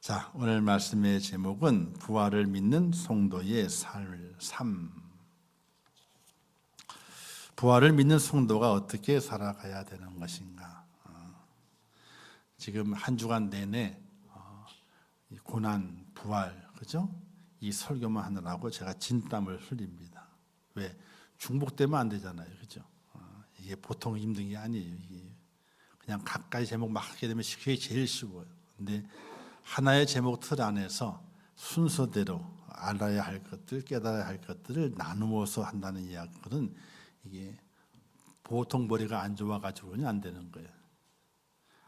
자, 오늘 말씀의 제목은 부활을 믿는 성도의 삶. 부활을 믿는 성도가 어떻게 살아가야 되는 것인가? 지금 한 주간 내내 이 고난, 부활, 그죠? 이 설교만 하느라고 제가 진땀을 흘립니다. 왜? 중복되면 안 되잖아요, 그죠? 이게 보통 힘든 게 아니에요. 이게 그냥 가까이 제목 막 하게 되면 그게 제일 쉬워요. 근데 하나의 제목 틀 안에서 순서대로 알아야 할 것들, 깨달아야 할 것들을 나누어서 한다는 이야기는 이게 보통 머리가 안 좋아가지고는 안 되는 거예요.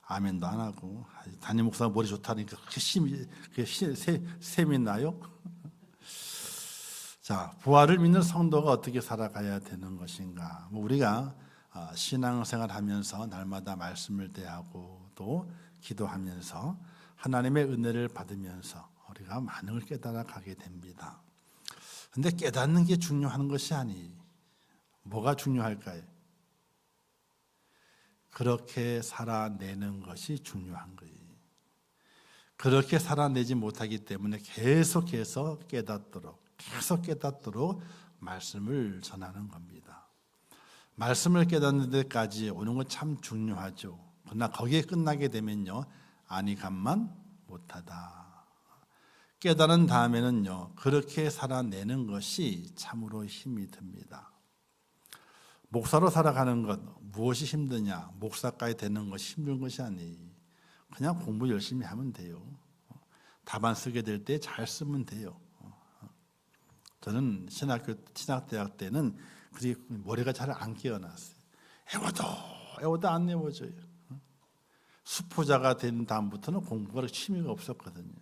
아멘도 안 하고 담임 목사가 머리 좋다니까 그렇게 셈이 나요? 자, 부활을 믿는 성도가 어떻게 살아가야 되는 것인가? 우리가 신앙생활하면서 날마다 말씀을 대하고 또 기도하면서 하나님의 은혜를 받으면서 우리가 많은 걸 깨달아 가게 됩니다. 그런데 깨닫는 게 중요한 것이 아니에요. 뭐가 중요할까요? 그렇게 살아내는 것이 중요한 거예요. 그렇게 살아내지 못하기 때문에 계속해서 깨닫도록 말씀을 전하는 겁니다. 말씀을 깨닫는 데까지 오는 건 참 중요하죠. 그러나 거기에 끝나게 되면요, 아니감만 못하다. 깨달은 다음에는요, 그렇게 살아내는 것이 참으로 힘이 듭니다. 목사로 살아가는 것 무엇이 힘드냐? 목사까지 되는 것이 힘든 것이 아니에요. 그냥 공부 열심히 하면 돼요. 답안 쓰게 될 때 잘 쓰면 돼요. 저는 신학대학 때는 그리 머리가 잘 안 깨어났어요. 애워도 안 외워져요. 수포자가 된 다음부터는 공부가 취미가 없었거든요.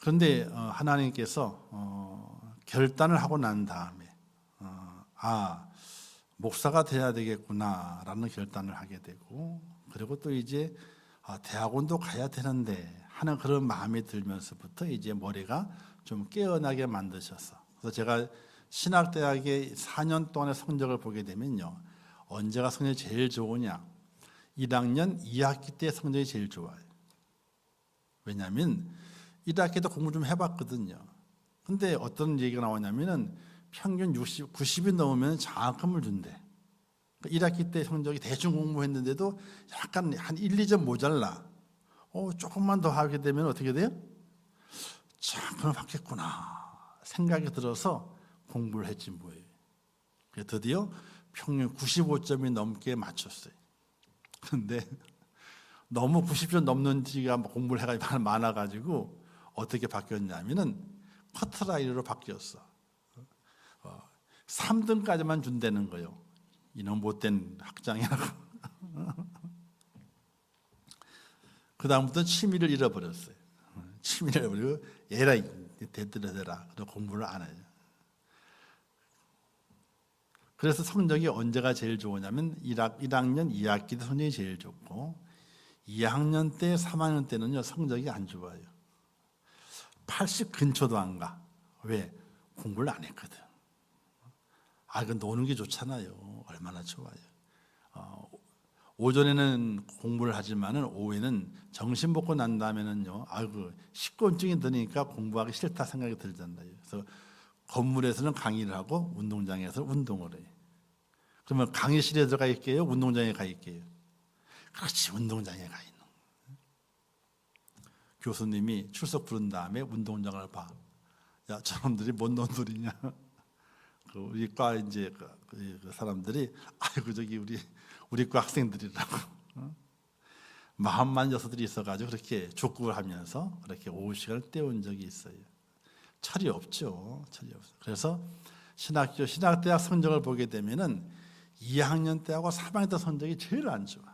그런데 하나님께서 결단을 하고 난 다음에 목사가 돼야 되겠구나라는 결단을 하게 되고, 그리고 또 이제 대학원도 가야 되는데 하는 그런 마음이 들면서부터 이제 머리가 좀 깨어나게 만드셔서, 그래서 제가 신학대학의 4년 동안의 성적을 보게 되면요, 언제가 성적이 제일 좋으냐? 1학년 2학기 때 성적이 제일 좋아요. 왜냐하면 1학기도 공부 좀 해봤거든요. 근데 어떤 얘기가 나오냐면은 평균 90이 넘으면 장학금을 준대. 1학기 때 성적이 대충 공부했는데도 약간 한 1, 2점 모자라. 조금만 더 하게 되면 어떻게 돼요? 장학금을 받겠구나 생각이 들어서 공부를 했지 뭐예요. 드디어 평균 95점이 넘게 맞췄어요. 그런데 너무 90점 넘는 지가 공부를 해가지고 많아가지고 어떻게 바뀌었냐면은 커트라인으로 바뀌었어. 3등까지만 준다는 거예요. 이놈 못된 학장이라고. 그 다음부터 취미를 잃어버렸어요. 취미를 잃어버리고 얘라 대들어대라. 공부를 안 해요. 그래서 성적이 언제가 제일 좋으냐면 1학년 2학기 때 성적이 제일 좋고, 2학년 때 3학년 때는요 성적이 안 좋아요. 80 근처도 안 가. 왜? 공부를 안 했거든. 그 노는 게 좋잖아요. 얼마나 좋아요. 오전에는 공부를 하지만은 오후에는 정신 먹고 난 다음에는요, 식곤증이 드니까 공부하기 싫다 생각이 들잖아요. 그래서 건물에서는 강의를 하고 운동장에서 운동을 해요. 그러면 강의실에 들어가 있게요? 운동장에 가 있게요? 그렇지, 운동장에 가 있는. 교수님이 출석 부른 다음에 운동장을 봐. 야, 저놈들이 뭔 놈들이냐? 우리 과 이제 그 사람들이 저기 우리 과 학생들이라고 마음만 녀석들이 있어가지고 그렇게 족구를 하면서 그렇게 오후 시간을 때운 적이 있어요. 철이 없죠. 철이 없어. 그래서 신학대학 성적을 보게 되면은 2학년 때하고 3학년 때 성적이 제일 안 좋아.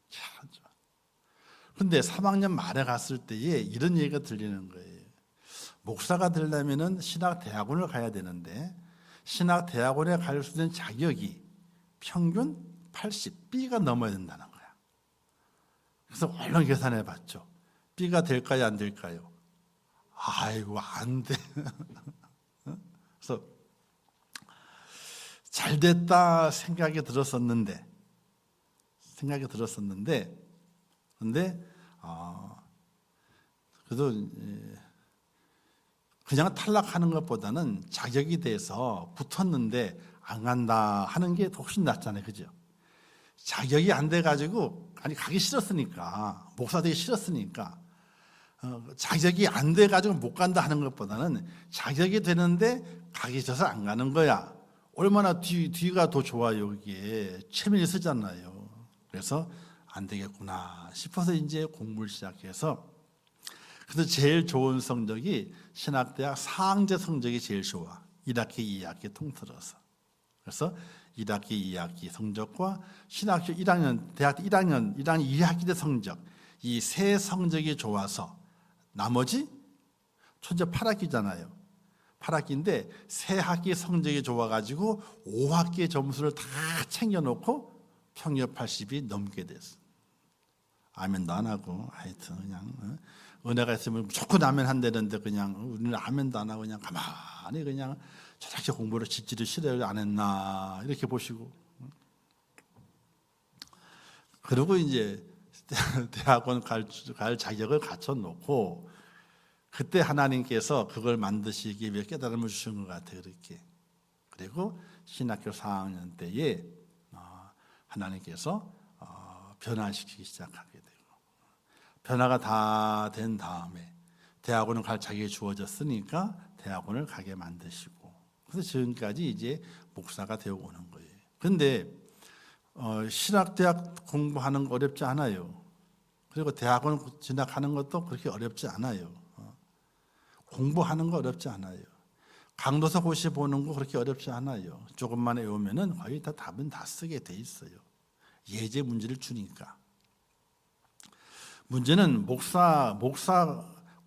제일 안 좋아. 그런데 3학년 말에 갔을 때에 이런 얘기가 들리는 거예요. 목사가 되려면은 신학대학원을 가야 되는데 신학대학원에 갈 수 있는 자격이 평균 80, B가 넘어야 된다는 거야. 그래서 얼른 계산해 봤죠. B가 될까요, 안 될까요? 안 돼. 그래서 잘 됐다 생각이 들었었는데 그런데 그래도 그냥 탈락하는 것보다는 자격이 돼서 붙었는데 안 간다 하는 게 훨씬 낫잖아요. 그죠? 자격이 안 돼가지고, 가기 싫었으니까, 목사 되기 싫었으니까, 자격이 안 돼가지고 못 간다 하는 것보다는 자격이 되는데 가기 싫어서 안 가는 거야. 얼마나 뒤가 더 좋아요. 이게 최면이 쓰잖아요. 그래서 안 되겠구나 싶어서 이제 공부를 시작해서, 그래서 제일 좋은 성적이 신학대학 4학년 성적이 제일 좋아. 1학기, 2학기 통틀어서. 그래서 1학기, 2학기 성적과 신학교 1학년, 대학 1학년, 2학기 때 성적, 이 세 성적이 좋아서 나머지 현재 8학기잖아요. 8학기인데 세 학기 성적이 좋아가지고 5학기 점수를 다 챙겨놓고 평균 80이 넘게 됐어. 아멘도 안 하고 하여튼 그냥 은혜가 있으면 무조건 아멘 한다는데 그냥 우리는 아멘도 안 하고 그냥 가만히 그냥 저렇게 공부를 짓지를 싫어요. 안 했나 이렇게 보시고, 그리고 이제 대학원 갈 자격을 갖춰놓고 그때 하나님께서 그걸 만드시기 위해 깨달음을 주신 것 같아요. 그렇게. 그리고 신학교 4학년 때에 하나님께서 변화시키기 시작하게 되고, 변화가 다 된 다음에 대학원을 갈 자격이 주어졌으니까 대학원을 가게 만드시고, 그래서 지금까지 이제 목사가 되어 오는 거예요. 그런데 신학대학 공부하는 거 어렵지 않아요. 그리고 대학원 진학하는 것도 그렇게 어렵지 않아요. 공부하는 거 어렵지 않아요. 강도서 고시 보는 거 그렇게 어렵지 않아요. 조금만 외우면은 거의 다 답은 다 쓰게 돼 있어요. 예제 문제를 주니까. 문제는 목사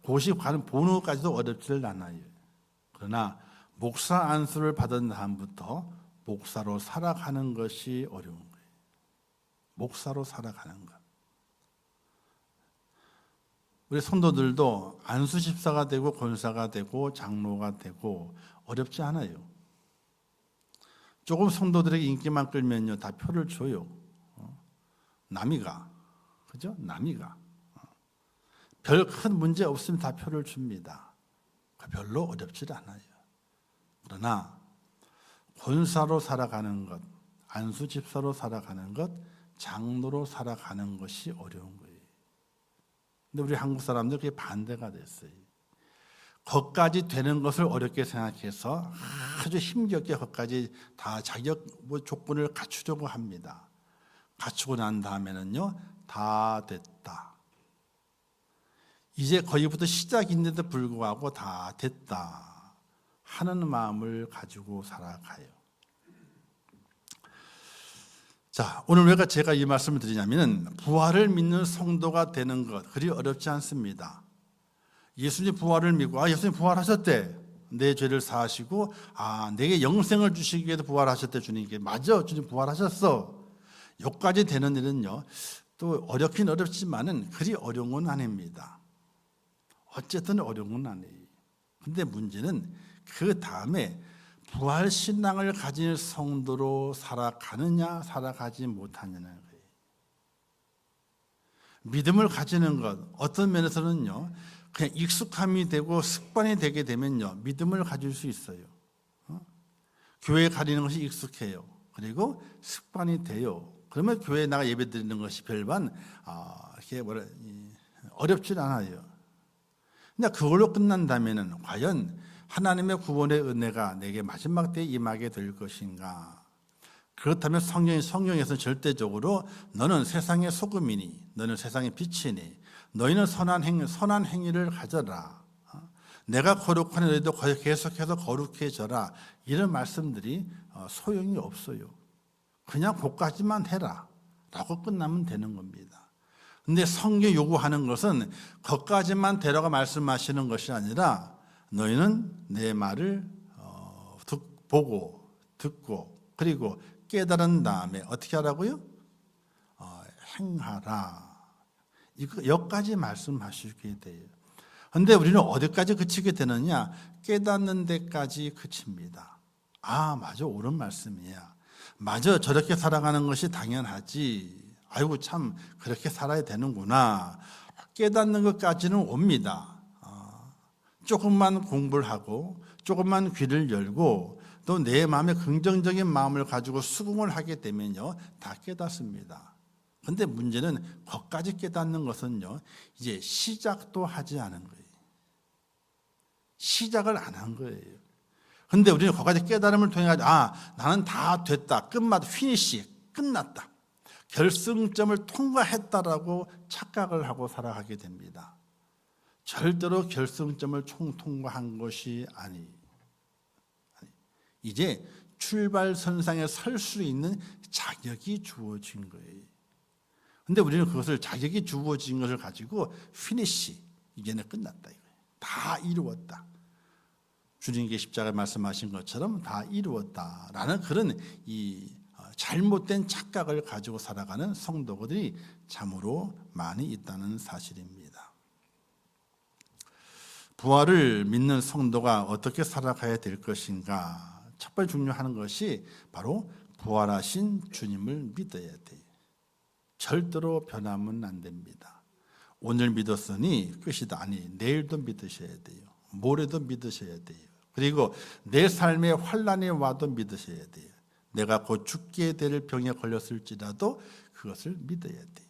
고시 가는 보는 것까지도 어렵지를 않아요. 그러나 목사 안수를 받은 다음부터 목사로 살아가는 것이 어려운 거예요. 목사로 살아가는 것. 우리 성도들도 안수 집사가 되고 권사가 되고 장로가 되고 어렵지 않아요. 조금 성도들에게 인기만 끌면요 다 표를 줘요. 남이가, 그죠? 남이가 별 큰 문제 없으면 다 표를 줍니다. 별로 어렵지 않아요. 그러나 권사로 살아가는 것, 안수 집사로 살아가는 것, 장로로 살아가는 것이 어려운 거예요. 근데 우리 한국 사람들 그게 반대가 됐어요. 거기까지 되는 것을 어렵게 생각해서 아주 힘겹게 거기까지 다 자격 조건을 갖추려고 합니다. 갖추고 난 다음에는요, 다 됐다. 이제 거기부터 시작인데도 불구하고 다 됐다 하는 마음을 가지고 살아가요. 자, 오늘 왜 제가 이 말씀을 드리냐면, 부활을 믿는 성도가 되는 것 그리 어렵지 않습니다. 예수님 부활을 믿고, 예수님 부활하셨대. 내 죄를 사하시고, 내게 영생을 주시기 위해서 부활하셨대. 주님께. 맞아, 주님 부활하셨어. 여기까지 되는 일은요, 또 어렵긴 어렵지만은 그리 어려운 건 아닙니다. 어쨌든 어려운 건 아니에요. 근데 문제는 그 다음에 부활 신앙을 가진 성도로 살아가느냐, 살아가지 못하느냐는 거예요. 믿음을 가지는 것, 어떤 면에서는요, 그냥 익숙함이 되고 습관이 되게 되면요, 믿음을 가질 수 있어요. 교회에 가리는 것이 익숙해요. 그리고 습관이 돼요. 그러면 교회에 나가 예배 드리는 것이 별반 이렇게 어렵진 않아요. 근데 그걸로 끝난다면은 과연 하나님의 구원의 은혜가 내게 마지막 때에 임하게 될 것인가? 그렇다면 성경에서는 절대적으로 너는 세상의 소금이니, 너는 세상의 빛이니, 너희는 선한 행위를 가져라. 내가 거룩한 너희도 계속해서 거룩해져라. 이런 말씀들이 소용이 없어요. 그냥 그까지만 해라 라고 끝나면 되는 겁니다. 근데 성경 요구하는 것은 거기까지만 되라고 말씀하시는 것이 아니라, 너희는 내 말을 보고 듣고 그리고 깨달은 다음에 어떻게 하라고요? 행하라. 여기까지 말씀하시게 돼요. 그런데 우리는 어디까지 그치게 되느냐? 깨닫는 데까지 그칩니다. 맞아, 옳은 말씀이야. 맞아, 저렇게 살아가는 것이 당연하지. 아이고 참 그렇게 살아야 되는구나 깨닫는 것까지는 옵니다. 조금만 공부를 하고 조금만 귀를 열고 또 내 마음에 긍정적인 마음을 가지고 수긍을 하게 되면요 다 깨닫습니다. 그런데 문제는 거기까지 깨닫는 것은요 이제 시작도 하지 않은 거예요. 시작을 안 한 거예요. 그런데 우리는 거기까지 깨달음을 통해 가지고 나는 다 됐다, 끝맛 피니시, 끝났다, 결승점을 통과했다라고 착각을 하고 살아가게 됩니다. 절대로 결승점을 통과한 것이 아니에요. 이제 출발선상에 설 수 있는 자격이 주어진 거예요. 그런데 우리는 그것을 자격이 주어진 것을 가지고 피니시, 이제는 끝났다 이거예요. 다 이루었다. 주님께 십자가에 말씀하신 것처럼 다 이루었다라는 그런 이 잘못된 착각을 가지고 살아가는 성도들이 참으로 많이 있다는 사실입니다. 부활을 믿는 성도가 어떻게 살아가야 될 것인가? 첫 번째 중요한 것이 바로 부활하신 주님을 믿어야 돼요. 절대로 변하면 안 됩니다. 오늘 믿었으니 끝이다. 아니, 내일도 믿으셔야 돼요. 모레도 믿으셔야 돼요. 그리고 내 삶에 환난이 와도 믿으셔야 돼요. 내가 곧 죽게 될 병에 걸렸을지라도 그것을 믿어야 돼요.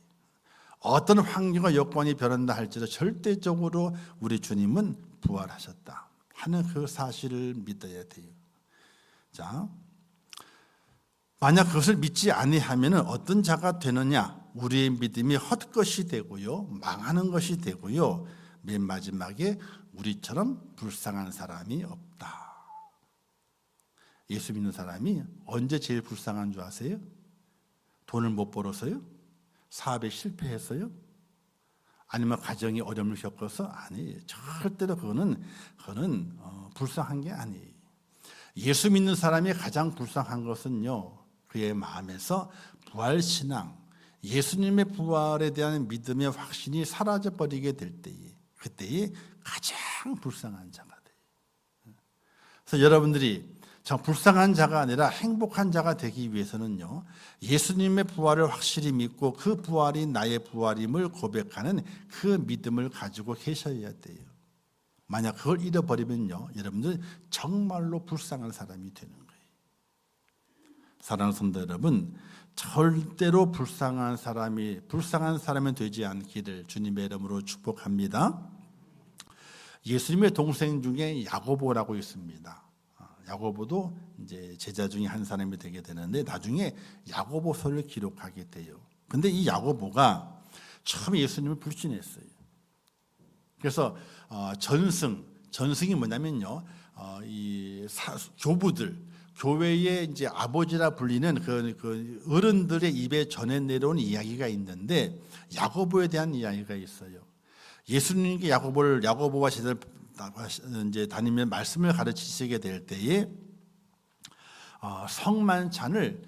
어떤 환경과 여건이 변한다 할지라도 절대적으로 우리 주님은 부활하셨다 하는 그 사실을 믿어야 돼요. 자, 만약 그것을 믿지 아니하면 어떤 자가 되느냐? 우리의 믿음이 헛것이 되고요, 망하는 것이 되고요, 맨 마지막에 우리처럼 불쌍한 사람이 없다. 예수 믿는 사람이 언제 제일 불쌍한 줄 아세요? 돈을 못 벌어서요? 사업에 실패해서요? 아니면 가정이 어려움을 겪어서? 아니에요. 절대로 그거는 불쌍한 게 아니에요. 예수 믿는 사람이 가장 불쌍한 것은요, 그의 마음에서 부활신앙, 예수님의 부활에 대한 믿음의 확신이 사라져버리게 될 때에, 그때에 가장 불쌍한 자가 돼요. 그래서 여러분들이 참 불쌍한 자가 아니라 행복한 자가 되기 위해서는요, 예수님의 부활을 확실히 믿고 그 부활이 나의 부활임을 고백하는 그 믿음을 가지고 계셔야 돼요. 만약 그걸 잃어버리면요, 여러분들 정말로 불쌍한 사람이 되는 거예요. 사랑하는 성도 여러분, 절대로 불쌍한 사람이 되지 않기를 주님의 이름으로 축복합니다. 예수님의 동생 중에 야고보라고 있습니다. 야고보도 이제 제자 중에 한 사람이 되게 되는데 나중에 야고보서를 기록하게 돼요. 근데 이 야고보가 처음에 예수님을 불신했어요. 그래서 전승이 뭐냐면요, 이 교부들, 교회의 이제 아버지라 불리는 그 어른들의 입에 전해 내려온 이야기가 있는데 야고보에 대한 이야기가 있어요. 예수님께 야고보와 제자를 이제 다니면 말씀을 가르치시게 될 때에 성만찬을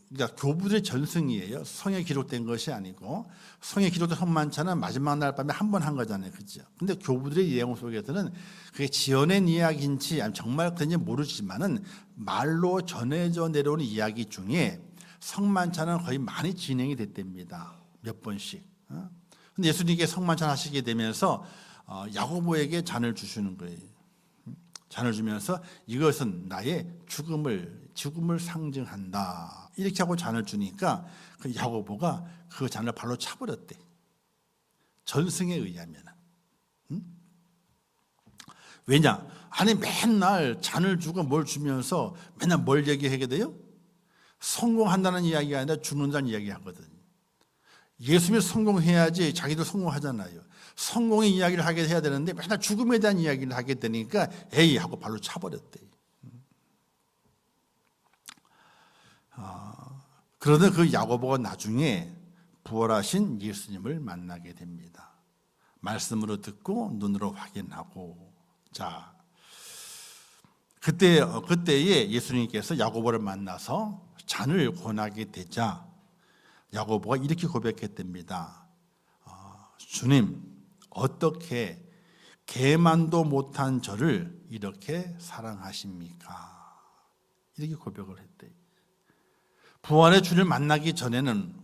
그러니까 교부들의 전승이에요. 성에 기록된 것이 아니고, 성에 기록된 성만찬은 마지막 날 밤에 한 번 한 거잖아요, 그렇죠? 근데 교부들의 내용 속에서는 그게 지어낸 이야기인지 아니면 정말 그런지 모르지만은 말로 전해져 내려오는 이야기 중에 성만찬은 거의 많이 진행이 됐답니다. 몇 번씩. 근데 예수님께 성만찬 하시게 되면서 야고보에게 잔을 주시는 거예요. 잔을 주면서 이것은 나의 죽음을 상징한다. 이렇게 하고 잔을 주니까 그 야고보가 그 잔을 발로 차버렸대. 전승에 의하면. 왜냐? 아니 맨날 잔을 주고 뭘 주면서 맨날 뭘 얘기하게 돼요? 성공한다는 이야기가 아니라 죽는다는 이야기하거든. 예수님이 성공해야지 자기도 성공하잖아요. 성공의 이야기를 하게 해야 되는데 맨날 죽음에 대한 이야기를 하게 되니까 에이 하고 발로 차버렸대. 그러던 그 야고보가 나중에 부활하신 예수님을 만나게 됩니다. 말씀으로 듣고 눈으로 확인하고, 자, 그때에 예수님께서 야고보를 만나서 잔을 권하게 되자 야고보가 이렇게 고백했답니다. 주님, 어떻게 개만도 못한 저를 이렇게 사랑하십니까? 이렇게 고백을 했대요. 부활의 주를 만나기 전에는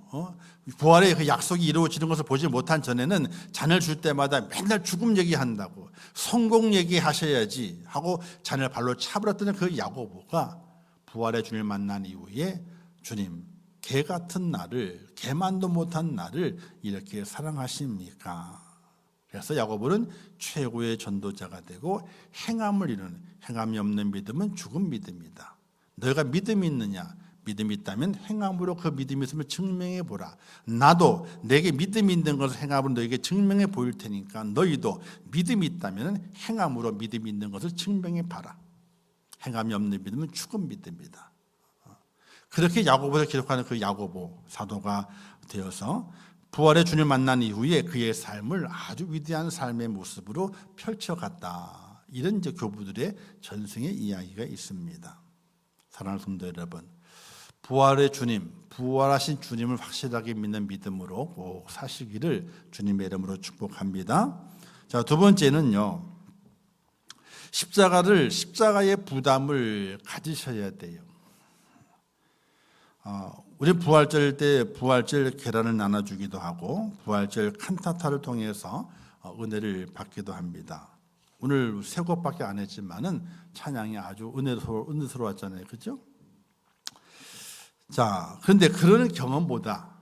부활의 그 약속이 이루어지는 것을 보지 못한 전에는 자녀를 줄 때마다 맨날 죽음 얘기한다고, 성공 얘기하셔야지 하고 자녀를 발로 차버렸던 그 야고보가 부활의 주님을 만난 이후에 주님, 개 같은 나를, 개만도 못한 나를 이렇게 사랑하십니까? 그래서 야고보는 최고의 전도자가 되고 행함을 이루는, 행함이 없는 믿음은 죽은 믿음이다. 너희가 믿음이 있느냐? 믿음이 있다면 행함으로 그 믿음이 있음을 증명해 보라. 나도 내게 믿음이 있는 것을 행함으로 너에게 증명해 보일 테니까 너희도 믿음이 있다면 행함으로 믿음이 있는 것을 증명해 봐라. 행함이 없는 믿음은 죽은 믿음이다. 그렇게 야고보를 기록하는 그 야고보 사도가 되어서 부활의 주님을 만난 이후에 그의 삶을 아주 위대한 삶의 모습으로 펼쳐갔다. 이런 이제 교부들의 전승의 이야기가 있습니다. 사랑하는 성도 여러분, 부활의 주님, 부활하신 주님을 확실하게 믿는 믿음으로 꼭 사시기를 주님의 이름으로 축복합니다. 자, 두 번째는요, 십자가의 부담을 가지셔야 돼요. 우리 부활절 때 부활절 계란을 나눠주기도 하고 부활절 칸타타를 통해서 은혜를 받기도 합니다. 오늘 세 곡밖에 안 했지만은 찬양이 아주 은혜스러웠잖아요, 그렇죠? 자, 그런데 그런 경험보다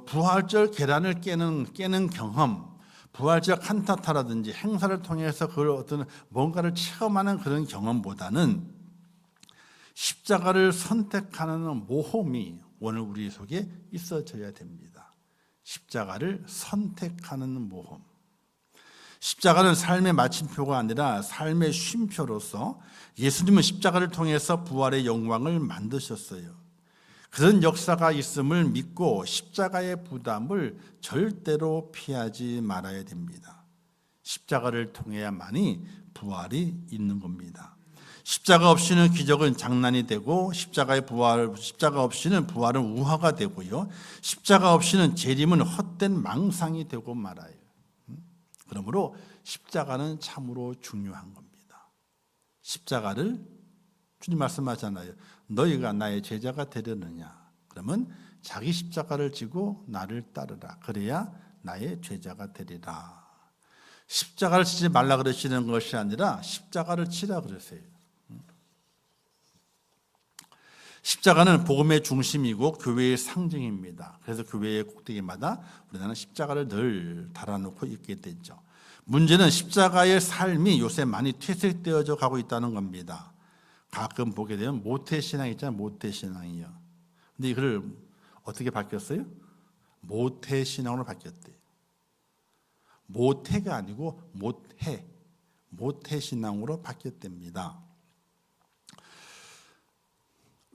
부활절 계란을 깨는 경험, 부활절 칸타타라든지 행사를 통해서 그걸 어떤 뭔가를 체험하는 그런 경험보다는 십자가를 선택하는 모험이 오늘 우리 속에 있어져야 됩니다. 십자가를 선택하는 모험. 십자가는 삶의 마침표가 아니라 삶의 쉼표로서 예수님은 십자가를 통해서 부활의 영광을 만드셨어요. 그런 역사가 있음을 믿고 십자가의 부담을 절대로 피하지 말아야 됩니다. 십자가를 통해야만이 부활이 있는 겁니다. 십자가 없이는 기적은 장난이 되고 십자가 없이는 부활은 우화가 되고요. 십자가 없이는 재림은 헛된 망상이 되고 말아요. 그러므로 십자가는 참으로 중요한 겁니다. 십자가를 주님 말씀하잖아요. 너희가 나의 제자가 되려느냐? 그러면 자기 십자가를 지고 나를 따르라. 그래야 나의 제자가 되리라. 십자가를 치지 말라 그러시는 것이 아니라 십자가를 치라 그러세요. 십자가는 복음의 중심이고 교회의 상징입니다. 그래서 교회의 꼭대기마다 우리나라는 십자가를 늘 달아놓고 있게 되죠. 문제는 십자가의 삶이 요새 많이 퇴색되어져 가고 있다는 겁니다. 가끔 보게 되면 모태신앙 있잖아요. 모태신앙이요. 근데 이걸 어떻게 바뀌었어요? 모태신앙으로 바뀌었대요. 모태가 아니고 모태신앙으로 바뀌었답니다.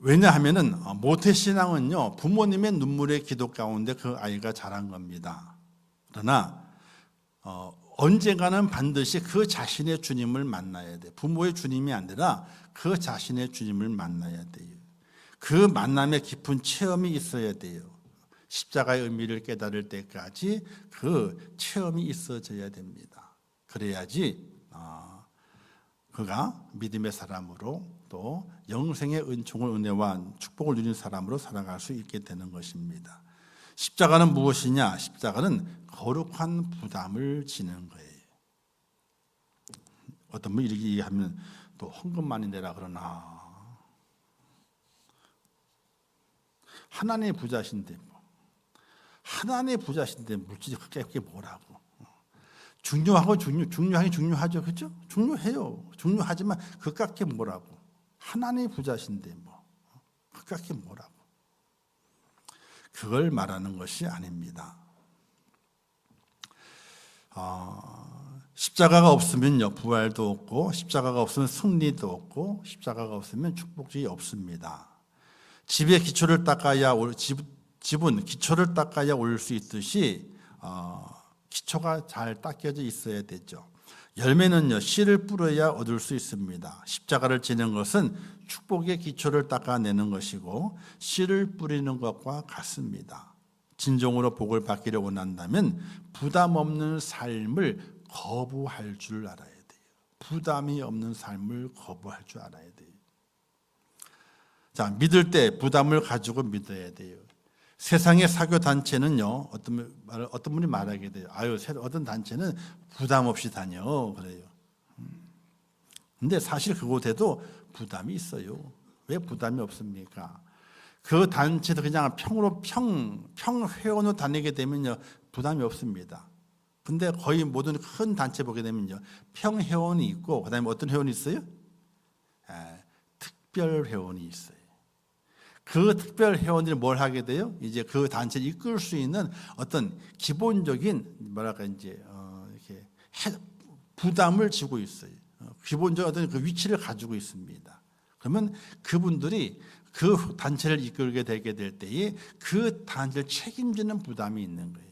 왜냐하면은 모태신앙은요, 부모님의 눈물의 기도 가운데 그 아이가 자란 겁니다. 그러나 언젠가는 반드시 그 자신의 주님을 만나야 돼요. 부모의 주님이 아니라 그 자신의 주님을 만나야 돼요. 그 만남의 깊은 체험이 있어야 돼요. 십자가의 의미를 깨달을 때까지 그 체험이 있어져야 됩니다. 그래야지 그가 믿음의 사람으로 또 영생의 은혜와 축복을 누린 사람으로 살아갈 수 있게 되는 것입니다. 십자가는 무엇이냐? 십자가는 거룩한 부담을 지는 거예요. 어떤 분이 이렇게 얘기하면 또 헌금만이 내라 그러나 하나님의 부자신데 하나님의 부자신데 물질이 그게 뭐라고? 중요하긴 중요하죠, 그렇죠? 중요해요. 중요하지만 그깟게 뭐라고? 하나님의 부자신데 그깟게 뭐라고? 그걸 말하는 것이 아닙니다. 십자가가 없으면요, 부활도 없고, 십자가가 없으면 승리도 없고, 십자가가 없으면 축복이 없습니다. 집은 기초를 닦아야 올 수 있듯이 기초가 잘 닦여져 있어야 되죠. 열매는요, 씨를 뿌려야 얻을 수 있습니다. 십자가를 지는 것은 축복의 기초를 닦아내는 것이고 씨를 뿌리는 것과 같습니다. 진정으로 복을 받기를 원한다면 부담 없는 삶을 거부할 줄 알아야 돼요. 부담이 없는 삶을 거부할 줄 알아야 돼요. 자, 믿을 때 부담을 가지고 믿어야 돼요. 세상의 사교 단체는요, 어떤 분이 말하게 돼요. 어떤 단체는 부담 없이 다녀 그래요. 근데 사실 그곳에도 부담이 있어요. 왜 부담이 없습니까? 그 단체도 그냥 평회원으로 다니게 되면요, 부담이 없습니다. 근데 거의 모든 큰 단체 보게 되면요, 평회원이 있고, 그 다음에 어떤 회원이 있어요? 특별 회원이 있어요. 그 특별 회원들이 뭘 하게 돼요? 이제 그 단체를 이끌 수 있는 어떤 기본적인 이렇게 부담을 지고 있어요. 기본적인 어떤 그 위치를 가지고 있습니다. 그러면 그분들이 그 단체를 이끌게 되게 될 때에 그 단체를 책임지는 부담이 있는 거예요.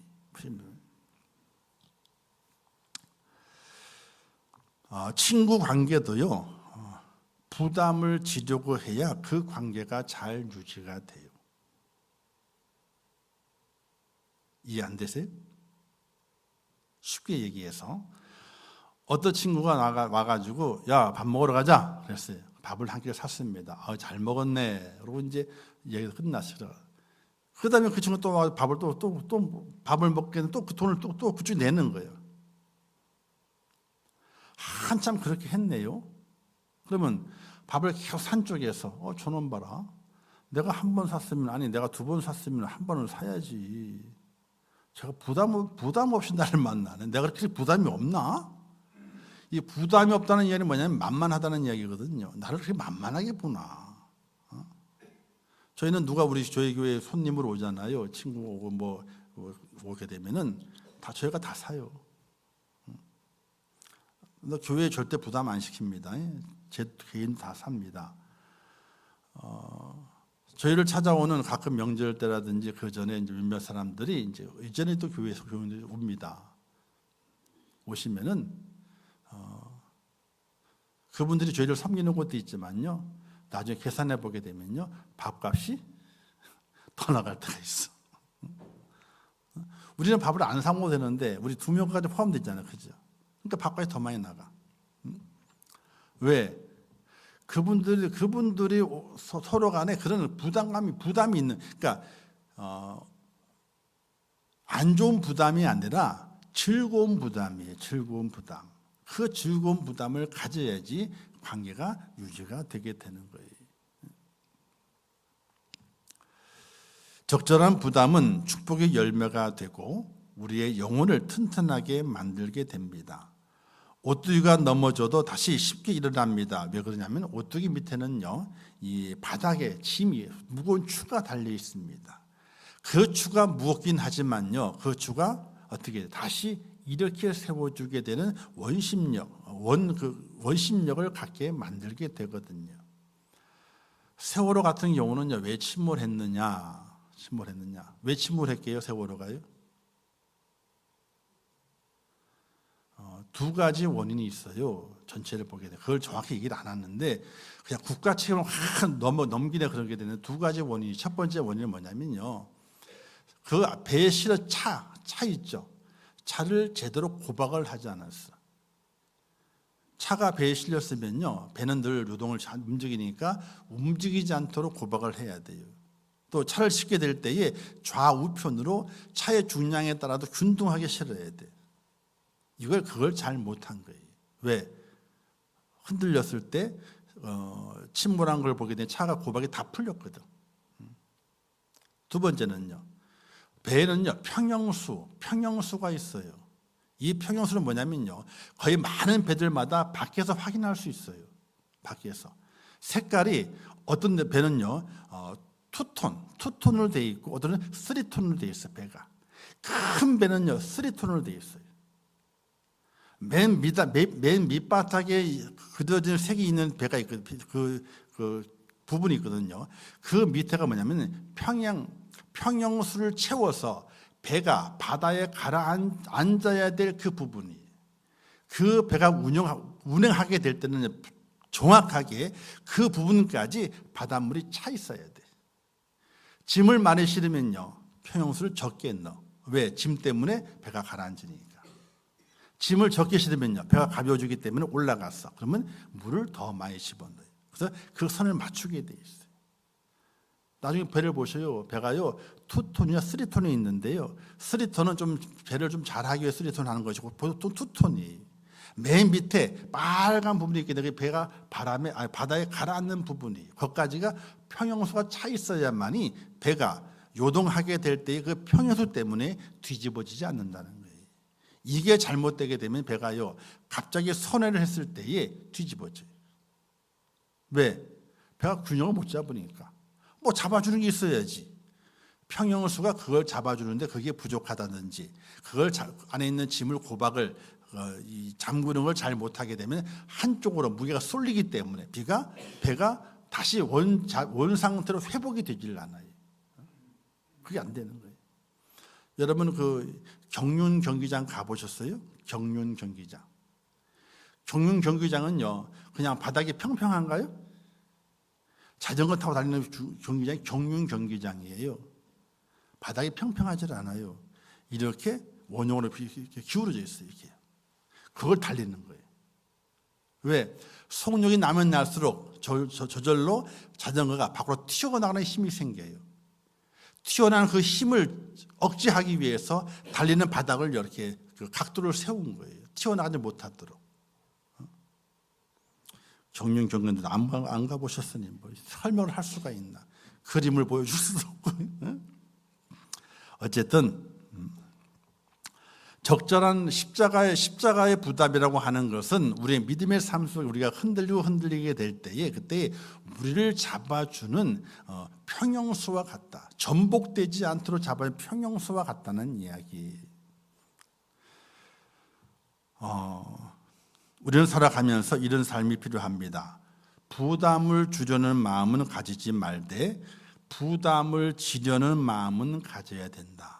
친구 관계도요, 부담을 지려고 해야 그 관계가 잘 유지가 돼요. 이해 안 되세요? 쉽게 얘기해서 어떤 친구가 와가지고 야, 밥 먹으러 가자 그랬어요. 밥을 한 끼를 샀습니다. 잘 먹었네. 그러고 이제 얘기가 끝났어요. 그다음에 그 친구 또 밥을 또 밥을 먹게 또 그 돈을 또 그쪽이 내는 거예요. 한참 그렇게 했네요. 그러면 밥을 계속 산 쪽에서 저놈 봐라. 내가 한 번 샀으면, 아니 내가 두 번 샀으면 한 번을 사야지. 제가 부담 없이 나를 만나네. 내가 그렇게 부담이 없나? 이 부담이 없다는 이야기는 뭐냐면 만만하다는 이야기거든요. 나를 그렇게 만만하게 보나? 저희는 누가 저희 교회에 손님으로 오잖아요. 친구 오고 오게 되면은 저희가 다 사요. 교회에 절대 부담 안 시킵니다. 제 개인 다 삽니다. 저희를 찾아오는 가끔 명절 때라든지 그 전에 이제 몇몇 사람들이 이제 이전에 또 교회에서 교인들이 옵니다. 오시면은 그분들이 저희를 섬기는 곳도 있지만요, 나중에 계산해 보게 되면요, 밥값이 더 나갈 때가 있어. 우리는 밥을 안 사 먹어도 되는데 우리 2명까지 포함되잖아요, 그죠? 그러니까 밥값이 더 많이 나가. 왜? 그분들이 서로 간에 그런 부담이 있는, 그러니까 안 좋은 부담이 아니라 즐거운 부담이에요. 즐거운 부담. 그 즐거운 부담을 가져야지 관계가 유지가 되게 되는 거예요. 적절한 부담은 축복의 열매가 되고 우리의 영혼을 튼튼하게 만들게 됩니다. 오뚜기가 넘어져도 다시 쉽게 일어납니다. 왜 그러냐면 오뚜기 밑에는요, 이 바닥에 무거운 추가 달려 있습니다. 그 추가 무겁긴 하지만요, 그 추가 어떻게 다시 이렇게 세워주게 되는 원심력을 갖게 만들게 되거든요. 세월호 같은 경우는요, 왜 침몰했느냐? 왜 침몰했게요, 세월호가요? 두 가지 원인이 있어요. 전체를 보게 되면 그걸 정확히 얘기를 안 하는데 그냥 국가 책임을 확 넘기네 그러게 되는 두 가지 원인이, 첫 번째 원인은 뭐냐면요, 그 배에 실은 차 있죠. 차를 제대로 고박을 하지 않았어. 차가 배에 실렸으면요, 배는 늘 요동을 잘 움직이니까 움직이지 않도록 고박을 해야 돼요. 또 차를 싣게 될 때에 좌우편으로 차의 중량에 따라서 균등하게 실어야 돼요. 그걸 잘 못한 거예요. 왜? 흔들렸을 때 침몰한 걸 보게 되면 차가 고박이 다 풀렸거든. 두 번째는요, 배에는요 평형수가 있어요. 이 평형수는 뭐냐면요, 거의 많은 배들마다 밖에서 확인할 수 있어요. 밖에서 색깔이 어떤 배는요 투톤으로 되어 있고 어떤 은 3톤으로 되어 있어요. 배가 큰 배는요 3톤으로 되어 있어요. 맨 밑바닥에 그려진 색이 있는 배가 있거든요. 그 부분이 있거든요. 그 밑에가 뭐냐면 평형수를 채워서 배가 바다에 가라앉아야 될 그 부분이, 그 배가 운행하게 될 때는 정확하게 그 부분까지 바닷물이 차 있어야 돼. 짐을 많이 실으면요, 평형수를 적게 넣어. 왜? 짐 때문에 배가 가라앉으니까. 짐을 적게 실으면요, 배가 가벼워지기 때문에 올라갔어. 그러면 물을 더 많이 집어넣어요. 그래서 그 선을 맞추게 돼 있어요. 나중에 배를 보셔요. 배가요 2톤이나 3톤이 있는데요. 3톤은 좀 배를 좀 잘하기 위해 3톤 하는 것이고 보통 2톤이 맨 밑에 빨간 부분이 있게 되게 배가 바다에 가라앉는 부분이 거기까지가 평형수가 차 있어야만이 배가 요동하게 될 때의 그 평형수 때문에 뒤집어지지 않는다는 거예요. 이게 잘못되게 되면 배가요 갑자기 선회를 했을 때에 뒤집어져요. 왜? 배가 균형을 못 잡으니까. 뭐 잡아주는 게 있어야지. 평형수가 그걸 잡아주는데 그게 부족하다든지 그걸 안에 있는 짐을 고박을 잠그는 걸 잘 못하게 되면 한쪽으로 무게가 쏠리기 때문에 배가 다시 원 상태로 회복이 되질 않아요. 그게 안 되는 거예요. 여러분 그 경륜 경기장 가보셨어요? 경륜 경기장. 경륜 경기장은요 그냥 바닥이 평평한가요? 자전거 타고 다니는 경기장이 경륜 경기장이에요. 바닥이 평평하지 않아요. 이렇게 원형으로 기울어져 있어요. 이게. 그걸 달리는 거예요. 왜? 속력이 나면 날수록 저절로 자전거가 밖으로 튀어나가는 힘이 생겨요. 튀어나가는 그 힘을 억제하기 위해서 달리는 바닥을 이렇게 그 각도를 세운 거예요. 튀어나가지 못하도록. 경륜 경기인데 안 가보셨으니 뭐 설명을 할 수가 있나? 그림을 보여줄 수도 없고. 어쨌든 적절한 십자가의 부담이라고 하는 것은 우리의 믿음의 삶 속에 우리가 흔들리게 될 때에 그때 우리를 잡아주는 평형수와 같다. 전복되지 않도록 잡아주는 평형수와 같다는 이야기. 우리는 살아가면서 이런 삶이 필요합니다. 부담을 주려는 마음은 가지지 말되 부담을 지려는 마음은 가져야 된다.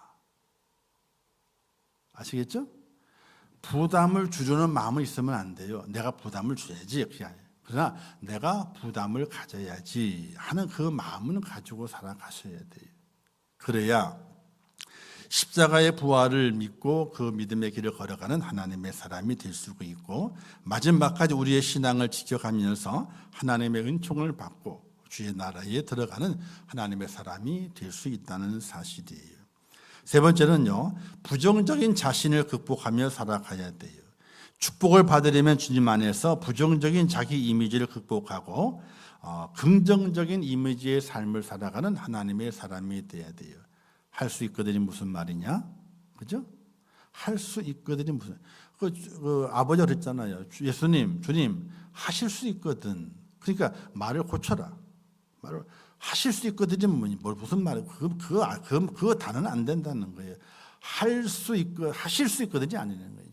아시겠죠? 부담을 주려는 마음은 있으면 안 돼요. 내가 부담을 줘야지. 그러나 내가 부담을 가져야지 하는 그 마음은 가지고 살아가셔야 돼요. 그래야 십자가의 부활을 믿고 그 믿음의 길을 걸어가는 하나님의 사람이 될 수 있고 마지막까지 우리의 신앙을 지켜가면서 하나님의 은총을 받고 주의 나라에 들어가는 하나님의 사람이 될 수 있다는 사실이에요. 세 번째는요, 부정적인 자신을 극복하며 살아가야 돼요. 축복을 받으려면 주님 안에서 부정적인 자기 이미지를 극복하고 긍정적인 이미지의 삶을 살아가는 하나님의 사람이 돼야 돼요. 할 수 있거든이 무슨 말이냐? 그죠? 할 수 있거든이 무슨 아버지가 그랬잖아요. 예수님, 주님 하실 수 있거든. 그러니까 말을 고쳐라. 말을 하실 수 있거든이 무슨 말이에요? 그 단어는 안 된다는 거예요. 하실 수 있거든이 아니라는 거예요.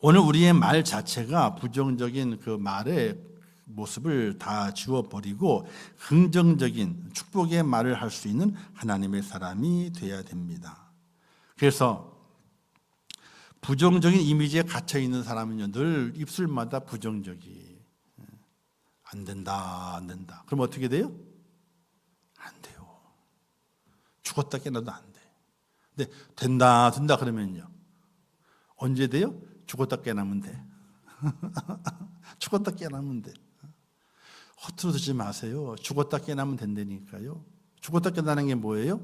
오늘 우리의 말 자체가 부정적인 그 말의 모습을 다 지워버리고 긍정적인 축복의 말을 할 수 있는 하나님의 사람이 되어야 됩니다. 그래서 부정적인 이미지에 갇혀 있는 사람은요, 늘 입술마다 부정적이 안 된다. 그럼 어떻게 돼요? 안 돼요. 죽었다 깨나도 안 돼. 근데 된다 그러면요. 언제 돼요? 죽었다 깨나면 돼. 죽었다 깨나면 돼. 허투루 듣지 마세요. 죽었다 깨나면 된다니까요. 죽었다 깨나는 게 뭐예요?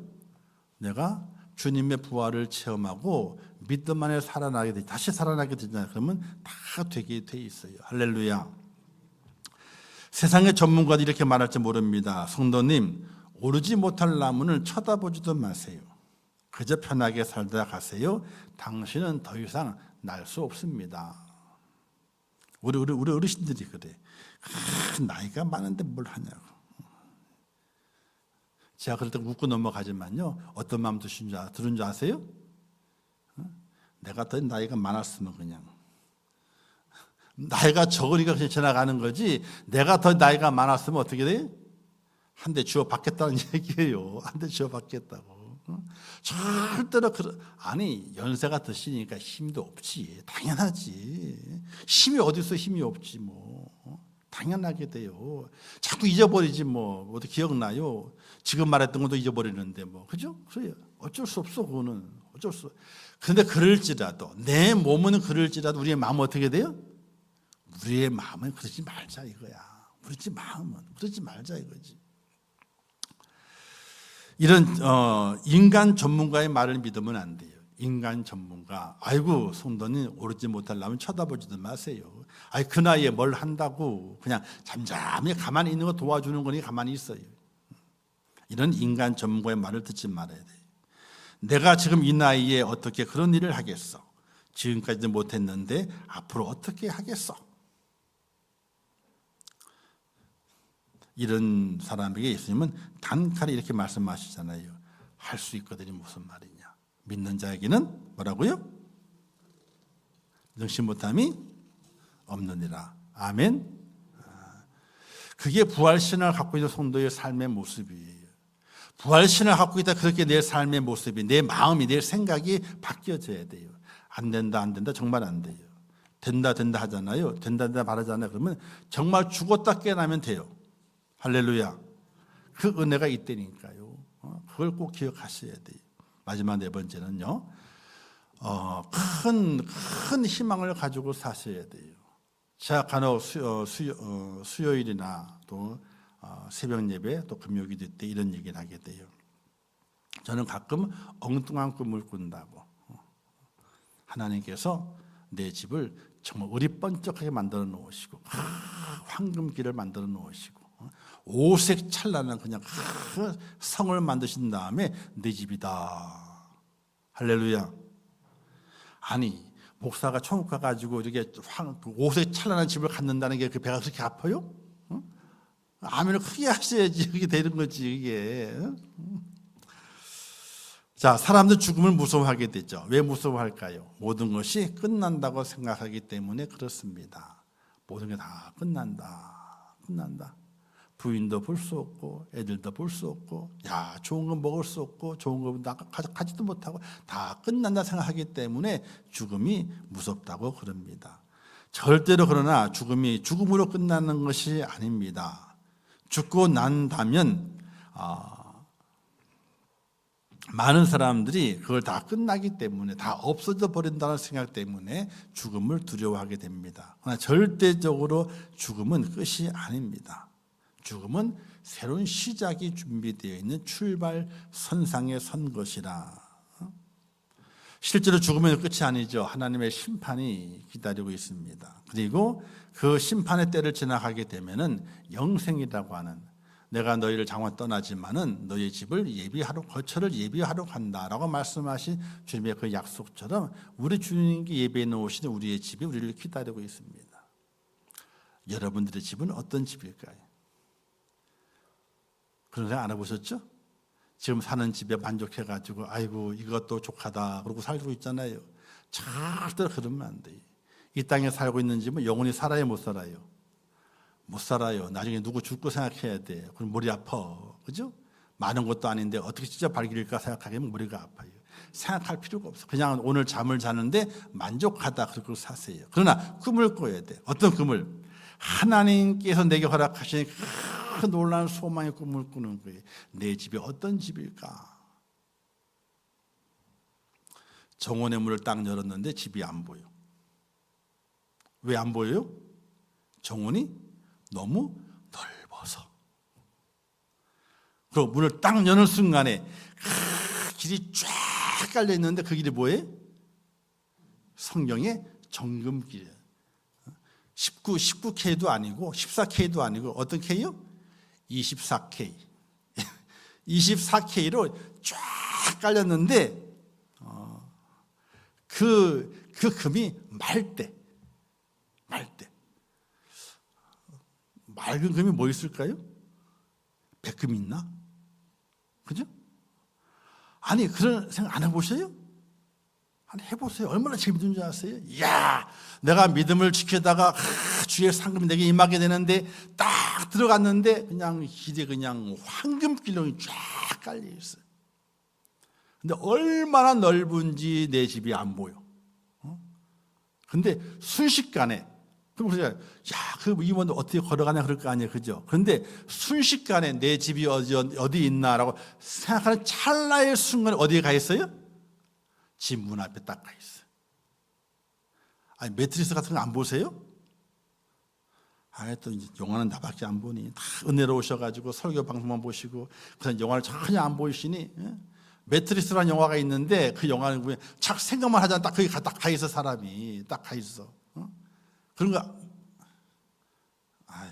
내가 주님의 부활을 체험하고 믿음 안에 다시 살아나게 되잖아요. 그러면 다 되게 돼 있어요. 할렐루야. 세상의 전문가들이 이렇게 말할지 모릅니다. 성도님, 오르지 못할 나무는 쳐다보지도 마세요. 그저 편하게 살다 가세요. 당신은 더 이상 날 수 없습니다. 우리 어르신들이 그래. 나이가 많은데 뭘 하냐고. 제가 그럴 때 웃고 넘어가지만요. 어떤 마음 들은 줄 아세요? 내가 더 나이가 많았으면 그냥. 나이가 적으니까 그냥 지나가는 거지. 내가 더 나이가 많았으면 어떻게 돼? 한 대 주워 받겠다는 얘기예요. 한 대 주워 받겠다고. 절대로 아니 연세가 드시니까 힘도 없지. 당연하지. 힘이 어디서 힘이 없지 뭐. 당연하게 돼요. 자꾸 잊어버리지 뭐. 어디 기억나요? 지금 말했던 것도 잊어버리는데 뭐. 그죠? 그래요. 어쩔 수 없어 그거는. 어쩔 수. 그런데 그럴지라도 내 몸은 그럴지라도 우리의 마음은 어떻게 돼요? 우리의 마음은 그러지 말자 이거야. 우리 집 마음은 그러지 말자 이거지. 이런 인간 전문가의 말을 믿으면 안 돼요. 인간 전문가, 아이고 성도님 오르지 못하려면 쳐다보지도 마세요. 아이 그 나이에 뭘 한다고 그냥 잠잠히 가만히 있는 거 도와주는 거니 가만히 있어요. 이런 인간 전문가의 말을 듣지 말아야 돼요. 내가 지금 이 나이에 어떻게 그런 일을 하겠어? 지금까지는 못했는데 앞으로 어떻게 하겠어? 이런 사람에게 예수님은 단칼에 이렇게 말씀하시잖아요. 할 수 있거든이 무슨 말이냐? 믿는 자에게는 뭐라고요? 능치 못함이 없느니라. 아멘. 그게 부활신을 갖고 있는 성도의 삶의 모습이에요. 부활신을 갖고 있다 그렇게 내 삶의 모습이, 내 마음이, 내 생각이 바뀌어져야 돼요. 안 된다 안 된다 정말 안 돼요. 된다 된다 하잖아요. 된다 된다 말하잖아요. 그러면 정말 죽었다 깨어나면 돼요. 할렐루야. 그 은혜가 있다니까요. 그걸 꼭 기억하셔야 돼요. 마지막 네 번째는요. 큰 희망을 가지고 사셔야 돼요. 제가 간혹 수요일이나 또 새벽 예배 또 금요기도 때 이런 얘기를 하게 돼요. 저는 가끔 엉뚱한 꿈을 꾼다고. 하나님께서 내 집을 정말 어리번쩍하게 만들어 놓으시고 황금길을 만들어 놓으시고 오색 찬란한 그냥 그 성을 만드신 다음에 내 집이다. 할렐루야. 아니 목사가 천국 가가지고 이렇게 오색 찬란한 집을 갖는다는 게 그 배가 그렇게 아파요? 아멘을 크게 하셔야지 그게 되는 거지 이게. 자, 사람들 죽음을 무서워하게 되죠. 왜 무서워할까요? 모든 것이 끝난다고 생각하기 때문에 그렇습니다. 모든 게 다 끝난다. 부인도 볼 수 없고 애들도 볼 수 없고 야 좋은 거 먹을 수 없고 좋은 거 가지도 못하고 다 끝난다 생각하기 때문에 죽음이 무섭다고 그럽니다. 절대로 그러나 죽음이 죽음으로 끝나는 것이 아닙니다. 죽고 난다면 많은 사람들이 그걸 다 끝나기 때문에 다 없어져 버린다는 생각 때문에 죽음을 두려워하게 됩니다. 그러나 절대적으로 죽음은 끝이 아닙니다. 죽음은 새로운 시작이 준비되어 있는 출발 선상에 선 것이라. 실제로 죽으면 끝이 아니죠. 하나님의 심판이 기다리고 있습니다. 그리고 그 심판의 때를 지나가게 되면은 영생이라고 하는, 내가 너희를 장원 떠나지만은 너희 집을 예비하러, 거처를 예비하러 간다라고 말씀하신 주님의 그 약속처럼 우리 주님께 예비해 놓으신 우리의 집이 우리를 기다리고 있습니다. 여러분들의 집은 어떤 집일까요? 그런 생각 안 해보셨죠? 지금 사는 집에 만족해가지고 아이고 이것도 족하다 그러고 살고 있잖아요. 절대로 그러면 안 돼요. 이 땅에 살고 있는 집은 영원히 살아요 못 살아요? 못 살아요. 나중에 누구 죽고 생각해야 돼. 그럼 머리 아파. 그죠? 많은 것도 아닌데 어떻게 진짜 발길일까 생각하면 머리가 아파요. 생각할 필요가 없어. 그냥 오늘 잠을 자는데 만족하다 그렇게 사세요. 그러나 꿈을 꿔야 돼. 어떤 꿈을? 하나님께서 내게 허락하신 그 놀라운 소망의 꿈을 꾸는 거예요. 내 집이 어떤 집일까? 정원의 문을 딱 열었는데 집이 안 보여. 왜 안 보여요? 정원이 너무 넓어서. 그리고 문을 딱 여는 순간에 길이 쫙 깔려 있는데 그 길이 뭐예요? 성경의 정금길이에요. 19K도 아니고 14K도 아니고 어떤 K요? 24K. 24K로 쫙 깔렸는데 그 금이 맑대. 맑은 금이 뭐 있을까요? 백금이 있나? 그죠? 아니 그런 생각 안 해보셔요? 한번 해보세요. 얼마나 재밌는 줄 아세요? 이야, 내가 믿음을 지키다가 주의 상급이 내게 임하게 되는데 딱 들어갔는데 그냥 길에 그냥 황금길로 쫙 깔려 있어요. 근데 얼마나 넓은지 내 집이 안 보여. 근데 순식간에, 그럼 우리가 야, 그 이모는 어떻게 걸어가냐 그럴 거 아니에요, 그죠? 그런데 순식간에 내 집이 어디 있나라고 생각하는 찰나의 순간에 어디에 가 있어요? 집 문 앞에 딱 가 있어요. 아니 매트리스 같은 거 안 보세요? 또 이제 영화는 나밖에 안 보니 다 은혜로우셔가지고 설교 방송만 보시고 그냥 영화를 전혀 안 보이시니 매트리스라는 영화가 있는데 그 영화는 그냥 착 생각만 하잖아. 딱 거기 딱 가 있어 사람이 딱 가 있어. 그런 거 아유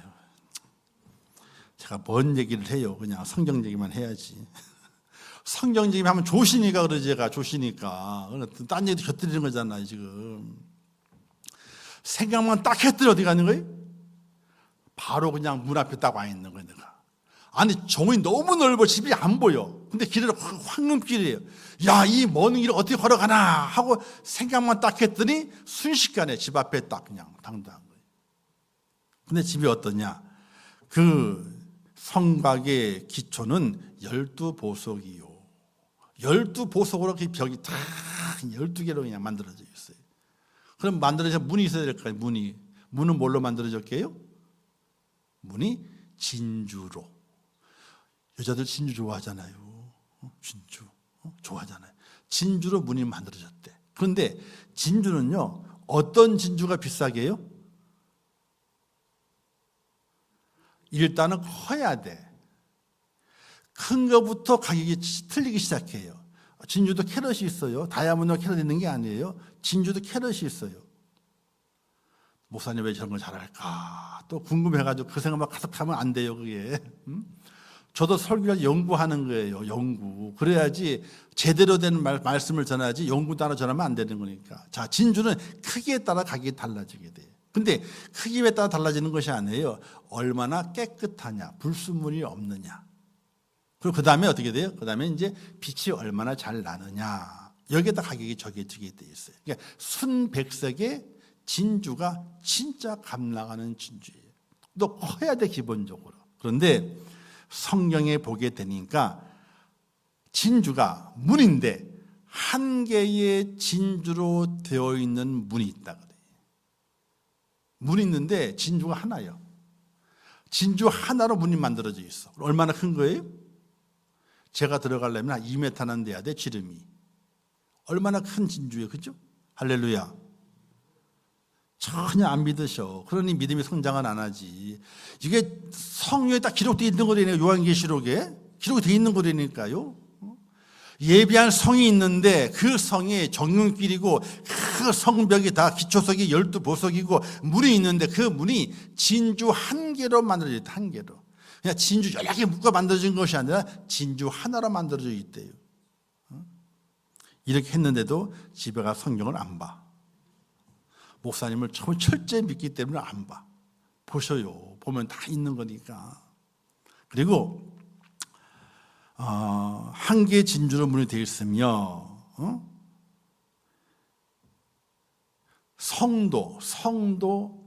제가 뭔 얘기를 해요. 그냥 성경 얘기만 해야지. 성경 얘기만 하면 조시니까 그러지 제가 조시니까 딴 얘기도 곁들이는 거잖아요 지금. 생각만 딱 했더니 어디 가는 거예요? 바로 그냥 문 앞에 딱 와 있는 거예요 내가. 아니 정이 너무 넓어 집이 안 보여. 근데 길을 황금길이에요. 야, 이 먼 길을 어떻게 걸어가나 하고 생각만 딱 했더니 순식간에 집 앞에 딱 그냥 당당한 거예요. 근데 집이 어떠냐? 그 성곽의 기초는 12보석이요. 12보석으로 그 벽이 다 12개로 그냥 만들어져 있어요. 그럼 만들어져 문이 있어야 될 거예요. 문은 뭘로 만들어졌게요? 문이 진주로. 여자들 진주 좋아하잖아요. 진주 좋아하잖아요. 진주로 문이 만들어졌대. 그런데 진주는요, 어떤 진주가 비싸게 해요? 일단은 커야 돼. 큰 거부터 가격이 틀리기 시작해요. 진주도 캐럿이 있어요. 다이아몬드가 캐럿 있는 게 아니에요. 진주도 캐럿이 있어요. 목사님 왜 저런 걸 잘할까? 또 궁금해가지고 그 생각만 가득하면 안 돼요, 그게. 저도 설교를 연구하는 거예요, 연구. 그래야지 제대로 된 말씀을 전하지 연구 따라 전하면 안 되는 거니까. 자, 진주는 크기에 따라 가격이 달라지게 돼요. 근데 크기에 따라 달라지는 것이 아니에요. 얼마나 깨끗하냐, 불순물이 없느냐. 그리고 그 다음에 어떻게 돼요? 그 다음에 이제 빛이 얼마나 잘 나느냐. 여기에다 가격이 적혀지게 돼 있어요. 그러니까 순백색의 진주가 진짜 값 나가는 진주예요. 또 커야 돼, 기본적으로. 그런데 성경에 보게 되니까 진주가 문인데 한 개의 진주로 되어 있는 문이 있다 그래요. 문이 있는데 진주가 하나예요. 진주 하나로 문이 만들어져 있어. 얼마나 큰 거예요? 제가 들어가려면 한 2m는 돼야 돼, 지름이. 얼마나 큰 진주예요, 그죠? 할렐루야. 전혀 안 믿으셔. 그러니 믿음이 성장은 안 하지. 이게 성경에 딱 기록되어 있는 거라니까요. 요한계시록에 기록이 되어 있는 거라니까요. 예비한 성이 있는데 그 성이 정금길이고 그 성벽이 다 기초석이 12보석이고 문이 있는데 그 문이 진주 한 개로 만들어져 있다. 한 개로. 그냥 진주 여러 개 묶어 만들어진 것이 아니라 진주 하나로 만들어져 있대요. 이렇게 했는데도 집에 가 성경을 안 봐. 목사님을 철저히 믿기 때문에 안 봐. 보셔요. 보면 다 있는 거니까. 그리고 한 개의 진주로 문이 되어 있으며 성도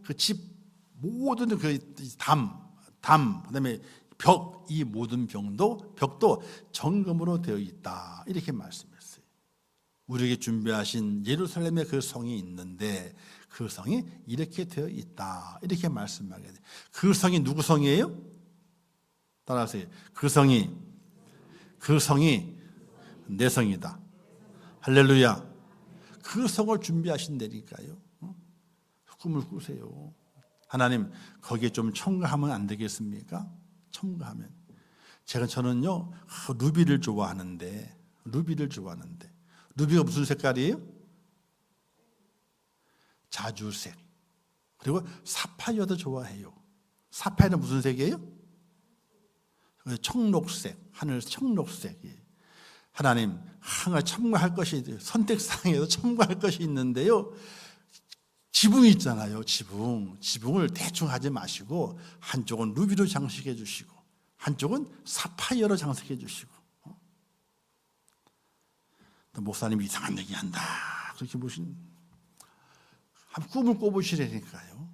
그 집 모든 그 담 그다음에 벽, 이 모든 벽도 정금으로 되어 있다. 이렇게 말씀했어요. 우리에게 준비하신 예루살렘의 그 성이 있는데 그 성이 이렇게 되어 있다. 이렇게 말씀하게 돼요. 그 성이 누구 성이에요? 따라하세요. 그 성이 내 성이다. 할렐루야. 그 성을 준비하신다니까요. 꿈을 꾸세요. 하나님 거기에 좀 첨가하면 안 되겠습니까? 첨가하면. 저는요 루비를 좋아하는데 루비가 무슨 색깔이에요? 자주색. 그리고 사파이어도 좋아해요. 사파이어는 무슨 색이에요? 청록색, 하늘 청록색이에요. 하나님 하나 첨가할 것이 선택사항에도 첨가할 것이 있는데요. 지붕이 있잖아요. 지붕을 대충 하지 마시고 한쪽은 루비로 장식해 주시고 한쪽은 사파이어로 장식해 주시고. 또 목사님이 이상한 얘기한다. 그렇게 한 꿈을 꿔보시라니까요.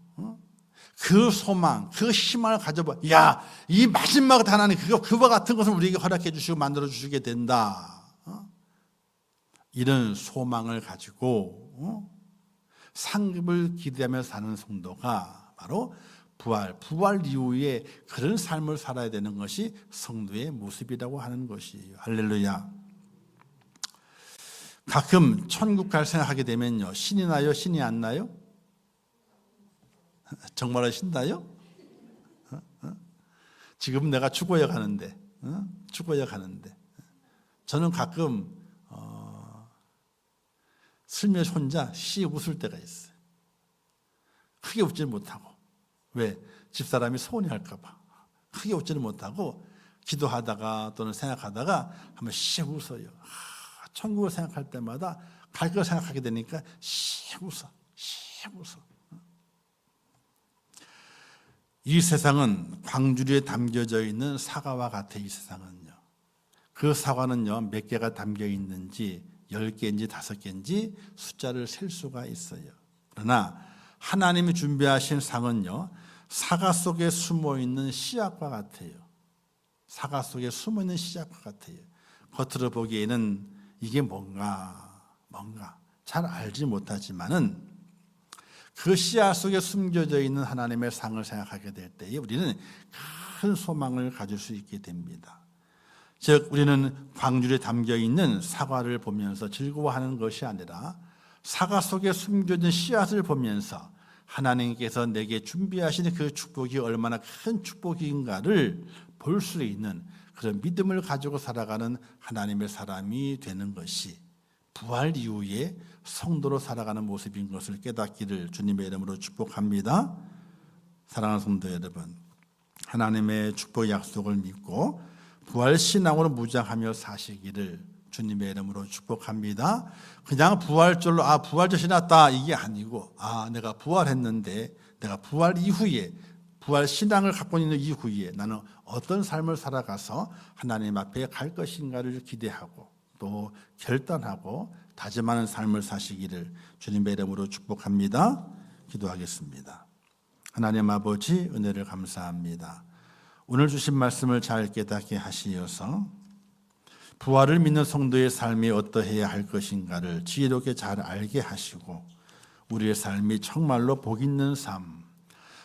그 소망, 그 희망을 가져봐. 야, 이 마지막 하나님 그와 같은 것을 우리에게 허락해 주시고 만들어 주시게 된다. 이런 소망을 가지고 상급을 기대하며 사는 성도가 바로 부활 이후에 그런 삶을 살아야 되는 것이 성도의 모습이라고 하는 것이에요. 할렐루야. 가끔 천국 갈 생각하게 되면요, 신이 나요? 신이 안 나요? 정말로 신나요? 지금 내가 죽어야 가는데, 죽어야 가는데. 저는 가끔 슬며시 혼자 씩 웃을 때가 있어요. 크게 웃지는 못하고. 왜? 집사람이 서운해할까 봐. 크게 웃지는 못하고 기도하다가 또는 생각하다가 한번 씩 웃어요. 천국을 생각할 때마다 갈 걸 생각하게 되니까 씩 웃어. 이 세상은 광주리에 담겨져 있는 사과와 같아. 이 세상은요. 그 사과는요, 몇 개가 담겨 있는지 10개인지 5개인지 숫자를 셀 수가 있어요. 그러나 하나님이 준비하신 상은요, 사과 속에 숨어 있는 씨앗과 같아요. 사과 속에 숨어 있는 씨앗과 같아요. 겉으로 보기에는 이게 뭔가 잘 알지 못하지만은 그 씨앗 속에 숨겨져 있는 하나님의 상을 생각하게 될 때에 우리는 큰 소망을 가질 수 있게 됩니다. 즉 우리는 광주리에 담겨 있는 사과를 보면서 즐거워하는 것이 아니라 사과 속에 숨겨진 씨앗을 보면서 하나님께서 내게 준비하신 그 축복이 얼마나 큰 축복인가를 볼 수 있는 그런 믿음을 가지고 살아가는 하나님의 사람이 되는 것이 부활 이후에 성도로 살아가는 모습인 것을 깨닫기를 주님의 이름으로 축복합니다. 사랑하는 성도 여러분, 하나님의 축복 약속을 믿고 부활 신앙으로 무장하며 사시기를 주님의 이름으로 축복합니다. 그냥 부활절로 부활절 지났다 이게 아니고 내가 부활했는데 내가 부활 이후에 부활 신앙을 갖고 있는 이후에 나는 어떤 삶을 살아가서 하나님 앞에 갈 것인가를 기대하고 또 결단하고 다짐하는 삶을 사시기를 주님의 이름으로 축복합니다. 기도하겠습니다. 하나님 아버지 은혜를 감사합니다. 오늘 주신 말씀을 잘 깨닫게 하시어서 부활을 믿는 성도의 삶이 어떠해야 할 것인가를 지혜롭게 잘 알게 하시고 우리의 삶이 정말로 복 있는 삶,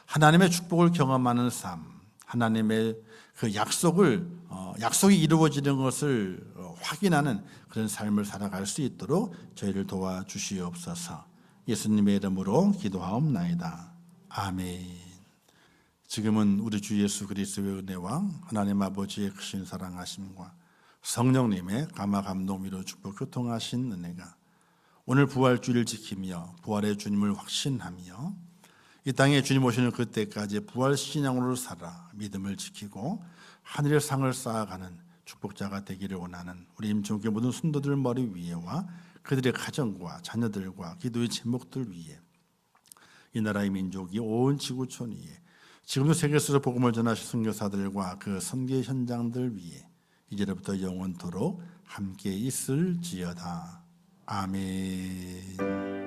하나님의 축복을 경험하는 삶, 하나님의 그 약속이 이루어지는 것을 확인하는 그런 삶을 살아갈 수 있도록 저희를 도와주시옵소서. 예수님의 이름으로 기도하옵나이다. 아멘. 지금은 우리 주 예수 그리스도의 은혜와 하나님 아버지의 크신 사랑하심과 성령님의 감화 감동 위로 축복 교통하신 은혜가 오늘 부활주의를 지키며 부활의 주님을 확신하며 이 땅에 주님 오시는 그때까지 부활 신앙으로 살아 믿음을 지키고 하늘의 상을 쌓아가는 축복자가 되기를 원하는 우리 임종교 모든 순도들 머리 위에와 그들의 가정과 자녀들과 기도의 제목들 위에 이 나라의 민족이 온 지구촌 위에 지금도 세계에서 복음을 전하신 선교사들과 그 선교 현장들 위에 이제부터 영원토록 함께 있을지어다. 아멘.